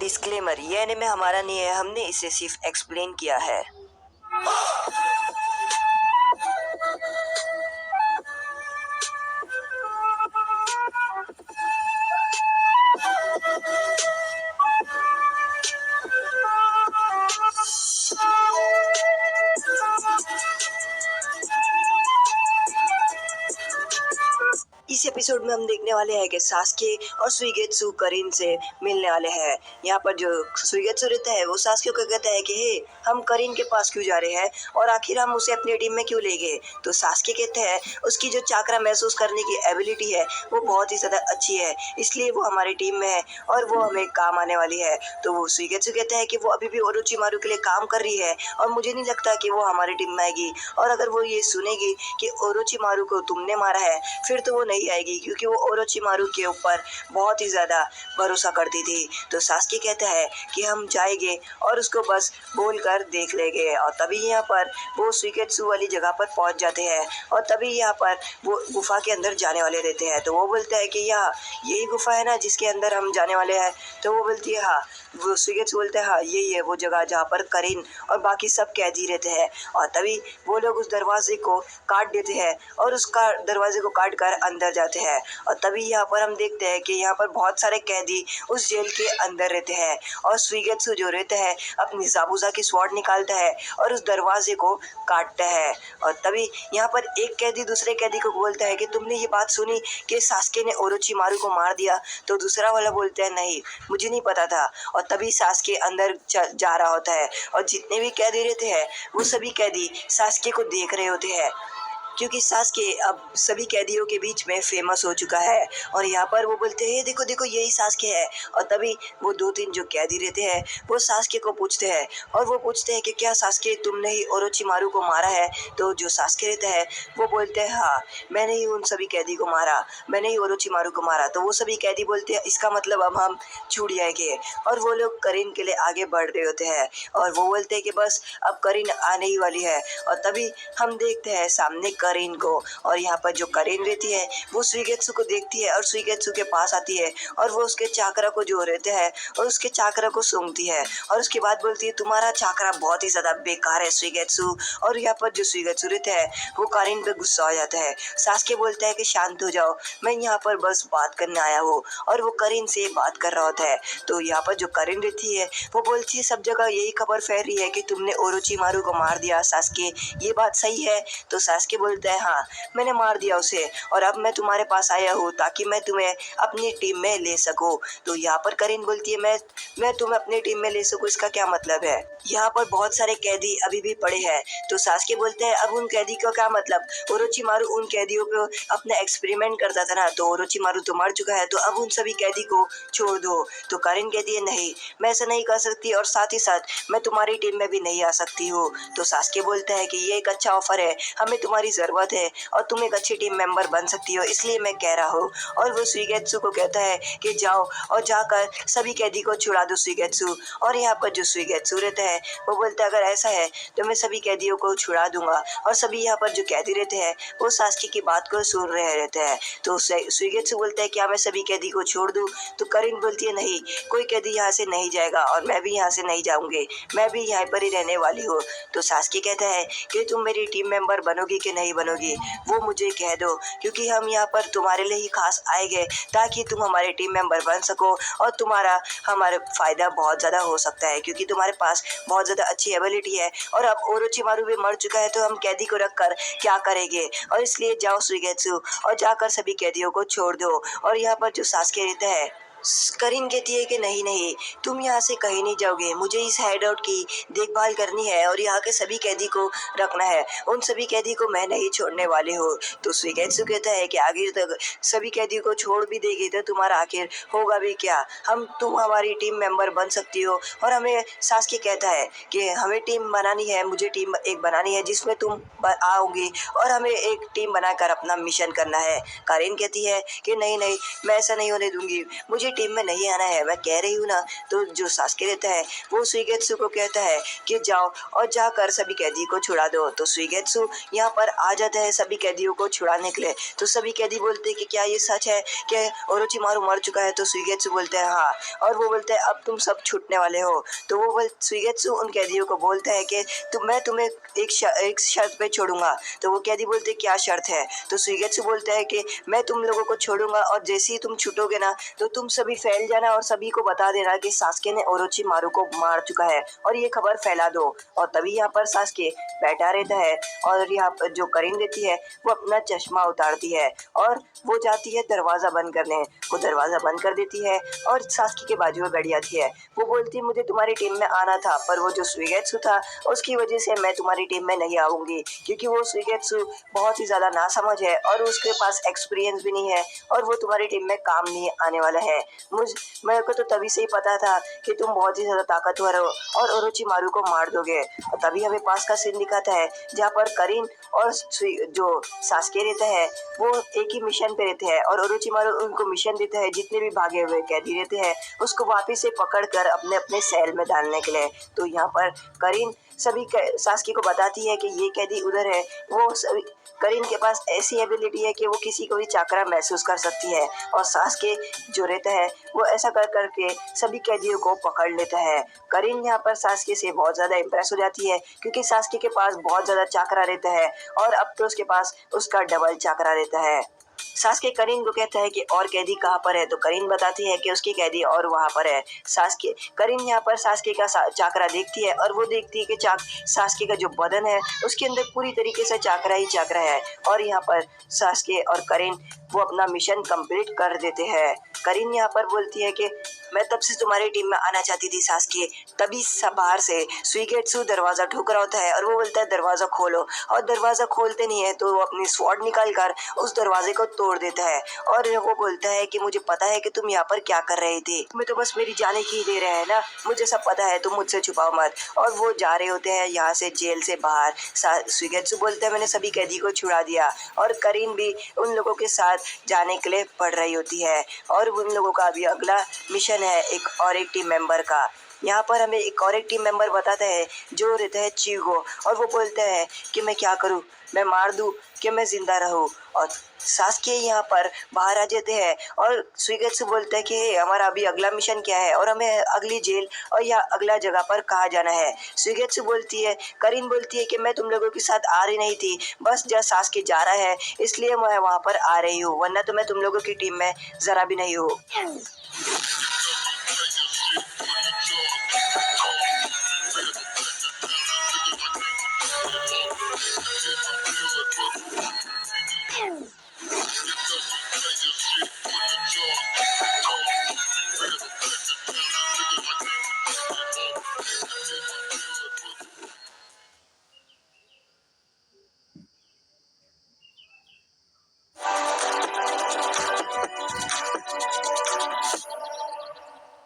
Disclaimer, ये anime हमारा नहीं है, हमने इसे सिर्फ एक्सप्लेन किया है। इस एपिसोड में हम देखने वाले हैं कि सास्के और सुइगेत्सु करीन से मिलने वाले हैं। यहाँ पर जो सुइगेत्सु रहता है वो सास्के को कहता है कि हे, हम करीन के पास क्यों जा रहे हैं और आखिर हम उसे अपनी टीम में क्यों ले गए। तो सास्के कहते हैं उसकी जो चाकरा महसूस करने की एबिलिटी है वो बहुत ही ज़्यादा अच्छी है, इसलिए वो हमारी टीम में है और वो हमें काम आने वाली है। तो वो सुइगेत्सु कहता है कि वो अभी भी ओरोचिमारू के लिए काम कर रही है और मुझे नहीं लगता कि वो हमारी टीम में आएगी, और अगर वो ये सुनेगी कि ओरोचिमारू को तुमने मारा है फिर तो वो नहीं आएगी, क्योंकि वो ओरोचिमारू के ऊपर बहुत ही ज़्यादा भरोसा करती थी। तो सास्के कहता है कि हम जाएंगे और उसको बस बोल कर देख लेंगे। और तभी यहाँ पर वो सुइगेत्सु वाली जगह पर पहुँच जाते हैं और तभी यहाँ पर वो गुफा के अंदर जाने वाले रहते हैं। तो वो बोलता है कि यही गुफा है ना जिसके अंदर हम जाने वाले हैं। तो वो बोलती है हाँ। वो सुइगेत्सु बोलता है हाँ, यही है वो जगह जहाँ पर करीन और बाकी सब कैदी रहते हैं। और तभी वो लोग उस दरवाजे को काट देते हैं और उसका दरवाजे को काट कर अंदर जाते हैं। और तभी यहाँ पर हम देखते हैं कि यहाँ पर बहुत सारे कैदी उस जेल के अंदर रहते हैं और सुइगेत्सु जो रहता है अपनी ज़ाबुज़ा की स्वॉर्ड निकालता है और उस दरवाजे को काटता है। और तभी यहाँ पर एक कैदी दूसरे कैदी को बोलता है कि तुमने ये बात सुनी कि सास्के ने ओरोचिमारू को मार दिया। तो दूसरा वाला बोलता है नहीं, मुझे नहीं पता था। और तभी सास्के अंदर जा रहा होता है और जितने भी कैदी रहते हैं वो सभी कैदी सास्के को देख रहे होते हैं, क्योंकि सास्के अब सभी कैदियों के बीच में फेमस हो चुका है। और यहाँ पर वो बोलते हैं देखो देखो यही सास्के है। और तभी वो 2-3 जो कैदी रहते हैं वो सास्के को पूछते हैं और वो पूछते हैं कि क्या सास्के तुमने ही ओरोचिमारू को मारा है। तो जो सास्के रहता है वो बोलते हैं हाँ, मैंने ही उन सभी कैदी को मारा, मैंने ही ओरोचिमारू को मारा। तो वो सभी कैदी बोलते हैं इसका मतलब अब हम छूट जाएंगे। और वो लोग करीन के लिए आगे बढ़ रहे होते हैं और वो बोलते हैं कि बस अब करीन आने ही वाली है। और तभी हम देखते हैं सामने करीन को, और यहाँ पर जो करीन रहती है वो सुइगेत्सु को देखती है और सुइगेत्सु के पास आती है और वो उसके चाकरा को जो रहते हैं और उसके चाकरा को सूंघती है और उसके बाद बोलती है तुम्हारा चाकरा बहुत ही ज़्यादा बेकार है सुइगेत्सु। और यहाँ पर जो सुइगेत्सु रहता है वो करीन पे गुस्सा हो जाता है। सास्के बोलता है कि शांत हो जाओ, मैं यहाँ पर बस बात करने आया हूँ, और वो करीन से बात कर रहा होता है। तो यहाँ पर जो करीन रहती है वो बोलती है सब जगह यही खबर फैल रही है कि तुमने ओरोचिमारू को मार दिया सास्के, ये बात सही है। तो सास्के बोलता है हाँ, मैंने मार दिया उसे और अब मैं तुम्हारे पास आया हूँ ताकि मैं तुम्हें अपनी टीम में ले सकूँ। तो यहाँ पर करीन बोलती है मैं तुम्हें अपनी टीम में ले सकूँ, इसका क्या मतलब है। यहाँ पर बहुत सारे कैदी अभी भी पड़े हैं। तो सास्के बोलते हैं अब उन कैदी का क्या मतलब, ओरोचिमारू उन कैदियों पे अपना एक्सपेरिमेंट करता था ना, तो ओरोचिमारू तो मर चुका है, तो अब उन सभी कैदी को छोड़ दो। तो करीन कहती है नहीं, मैं ऐसा नहीं कर सकती और साथ ही साथ मैं तुम्हारी टीम में भी नहीं आ सकती हूँ। तो सास्के बोलता है कि ये एक अच्छा ऑफर है, हमें तुम्हारी ज़रूरत है और तुम एक अच्छी टीम मेंबर बन सकती हो, इसलिए मैं कह रहा हूँ। और वो सुइगेत्सु को कहता है कि जाओ और जाकर सभी कैदी को छुड़ा दो सुइगेत्सु। और यहाँ पर जो सुइगेत्सु रहता है वो बोलता है अगर ऐसा है तो मैं सभी कैदियों को छुड़ा दूंगा। और सभी यहाँ पर जो कैदी रहते हैं वो सास्के की बात को सुन रहे रहते हैं। तो सुइगेत्सु बोलता है क्या मैं सभी कैदी को छोड़ दूँ। तो करीन बोलती है नहीं, कोई कैदी यहाँ से नहीं जाएगा और मैं भी यहाँ से नहीं जाऊँगी, मैं भी यहाँ पर ही रहने वाली हूँ। तो सास्के कहता है कि तुम मेरी टीम मेंबर बनोगी कि नहीं बनोगी वो मुझे कह दो, क्योंकि हम यहाँ पर तुम्हारे लिए ही खास आए गए ताकि तुम हमारे टीम मेंबर बन सको और तुम्हारा हमारे फ़ायदा बहुत ज़्यादा हो सकता है, क्योंकि तुम्हारे पास बहुत ज़्यादा अच्छी एबिलिटी है। और अब ओरोचिमारू भी मर चुका है तो हम कैदी को रख कर क्या करेंगे, और इसलिए जाओ सुइगेत्सु और जाकर सभी कैदियों को छोड़ दो। और यहाँ पर जो सास्के रहता है करीन कहती है कि नहीं नहीं, तुम यहाँ से कहीं नहीं जाओगे, मुझे इस हाइडआउट की देखभाल करनी है और यहाँ के सभी कैदी को रखना है, उन सभी कैदी को मैं नहीं छोड़ने वाले हूँ। तो सुइगेत्सु कहता है कि आगे तक सभी कैदी को छोड़ भी देगी तो तुम्हारा आखिर होगा भी क्या, तुम हमारी टीम मेंबर बन सकती हो। और हमें सास्के कहता है कि हमें टीम बनानी है, मुझे टीम एक बनानी है जिसमें तुम आओगी और हमें एक टीम बनाकर अपना मिशन करना है। करीन कहती है कि नहीं नहीं, मैं ऐसा नहीं होने दूंगी, मुझे मुझे टीम में नहीं आना है, मैं कह रही हूँ ना। तो जो सास्के रहता है वो सुइगेत्सु को कहता है कि जाओ और जाकर सभी कैदी को छुड़ा दो। तो सुइगेत्सु यहाँ पर आ जाता है सभी कैदियों को छुड़ाने के लिए। तो सभी कैदी बोलते हैं कि क्या ये सच है कि ओरोचिमारू मर चुका है? तो सुइगेत्सु बोलते हैं हाँ, और वो बोलते हैं अब तुम सब छूटने वाले हो। तो वो सुइगेत्सु उन कैदियों को बोलता है कि मैं तुम्हें एक शर्त पे छोड़ूंगा। तो वो कैदी बोलते क्या शर्त है? तो सुइगेत्सु बोलता है कि मैं तुम लोगों को छोड़ूंगा और जैसे ही तुम छूटोगे ना तो तुम सभी फैल जाना और सभी को बता देना कि सास्के ने ओरोचिमारू को मार चुका है और ये खबर फैला दो। और तभी यहाँ पर सास्के बैठा रहता है और यहाँ पर जो करीन रहती है वो अपना चश्मा उतारती है और वो जाती है दरवाजा बंद करने। वो दरवाजा बंद कर देती है और सास्के के बाजू में बैठ जाती है। वो बोलती मुझे तुम्हारी टीम में आना था, पर वो जो सुइगेत्सु था उसकी वजह से मैं तुम्हारी टीम में नहीं आऊंगी, क्योंकि वो सुइगेत्सु बहुत ही ज्यादा नासमझ है और उसके पास एक्सपीरियंस भी नहीं है और वो तुम्हारी टीम में काम नहीं आने वाला है। मेरे को तो तभी से ही पता था कि तुम बहुत ही ज्यादा ताकतवर हो और ओरोचिमारू को मार दोगे। और तभी हमें पास का सीन दिखाता है जहाँ पर करीन और जो सास्के रहता है वो एक ही मिशन पे रहते हैं और ओरोचिमारू उनको मिशन देता है जितने भी भागे हुए कैदी रहते हैं उसको वापस से पकड़ कर अपने अपने सेल में डालने के लिए। तो यहाँ पर करीन सभी सास्के को बताती है कि ये कैदी उधर है। वो सभी करीन के पास ऐसी एबिलिटी है कि वो किसी को भी चाकरा महसूस कर सकती है और सास्के जो रहता है वो ऐसा कर करके सभी कैदियों को पकड़ लेता है। करीन यहाँ पर सास्के से बहुत ज़्यादा इम्प्रेस हो जाती है क्योंकि सास्के के पास बहुत ज़्यादा चाकरा रहता है और अब तो उसके पास उसका डबल चाकरा रहता है। सास्के करीन को कहता है कि और कैदी कहाँ पर है? तो करीन बताती है कि उसकी कैदी और वहाँ पर है। सास्के करीन यहाँ पर सास्के का चाकरा देखती है और वो देखती है कि सास्के का जो बदन है उसके अंदर पूरी तरीके से चाकरा ही चाकरा है। और यहाँ पर सास्के और करीन वो अपना मिशन कंप्लीट कर देते हैं। करीन यहाँ पर बोलती है कि मैं तब से तुम्हारी टीम में आना चाहती थी सास्के। तभी बाहर से सुइगेत्सु दरवाजा ठोक रहा होता है और वो बोलता है दरवाजा खोलो, और दरवाजा खोलते नहीं है तो वो अपनी स्वॉर्ड निकाल कर उस दरवाजे को तोड़ देता है और वो बोलता है कि मुझे पता है कि तुम यहाँ पर क्या कर रहे थे, तुम्हें तो बस मेरी जाने की दे रहे हैं ना, मुझे सब पता है, तुम मुझसे छुपाओ मत। और वो जा रहे होते हैं यहाँ से जेल से बाहर। सुइगेत्सु बोलता है मैंने सभी कैदी को छुड़ा दिया और करीन भी उन लोगों के साथ जाने के लिए पड़ रही होती है और उन लोगों का अभी अगला मिशन है एक टीम मेंबर का। यहाँ पर हमें एक टीम मेंबर बताता है जो रहता है चीगो, और वो बोलता है कि मैं क्या करूँ, मैं मार दूँ कि मैं जिंदा रहूँ। और सास्के यहाँ पर बाहर आ जाते हैं और सुइगेत्सु बोलता है कि हमारा अभी अगला मिशन क्या है और हमें अगली जेल और या अगला जगह पर कहाँ जाना है। सुइगेत्सु बोलती है, करीन बोलती है कि मैं तुम लोगों के साथ आ रही नहीं थी, बस जब सास्के जा रहा है इसलिए मैं वहाँ पर आ रही हूँ, वरना तो मैं तुम लोगों की टीम में जरा भी नहीं हूँ।